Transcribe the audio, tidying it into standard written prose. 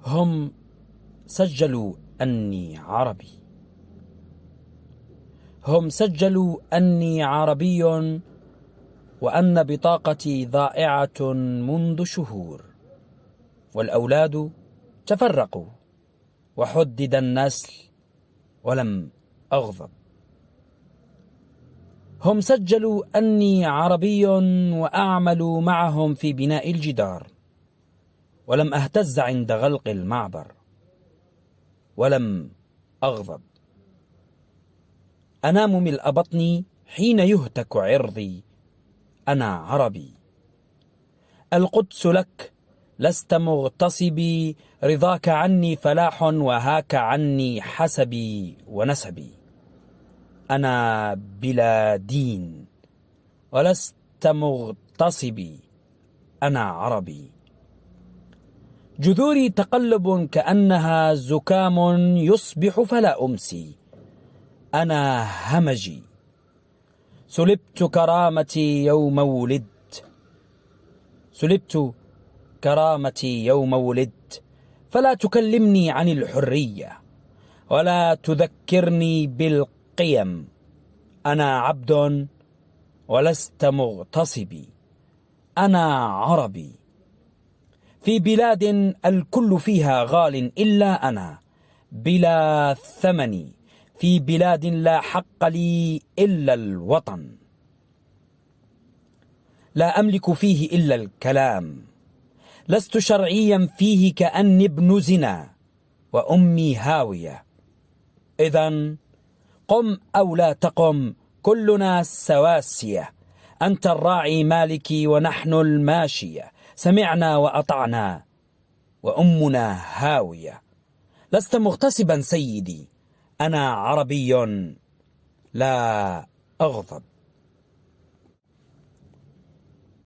هم سجلوا أني عربي. هم سجلوا أني عربي وأن بطاقتي ضائعة منذ شهور، والأولاد تفرقوا وحدد النسل ولم أغضب. هم سجلوا أني عربي وأعمل معهم في بناء الجدار، ولم أهتز عند غلق المعبر ولم أغضب. أنام ملء بطني حين يهتك عرضي، أنا عربي. القدس لك لست مغتصبي، رضاك عني فلاح وهاك عني حسبي ونسبي. أنا بلا دين ولست مغتصبي، أنا عربي. جذوري تقلب كأنها زكام يصبح فلا أمسي، أنا همجي. سلبت كرامتي يوم ولدت، سلبت كرامتي يوم ولدت، فلا تكلمني عن الحرية ولا تذكرني بالقيم. أنا عبد ولست مغتصبي، أنا عربي. في بلاد الكل فيها غال إلا أنا، بلا ثمن. في بلاد لا حق لي إلا الوطن، لا أملك فيه إلا الكلام. لست شرعيا فيه كأني ابن زنا وأمي هاوية. إذن قم أو لا تقم، كلنا سواسية. أنت الراعي مالكي ونحن الماشية، سمعنا وأطعنا وأمنا هاوية. لست مغتصبا سيدي، أنا عربي لا أغضب.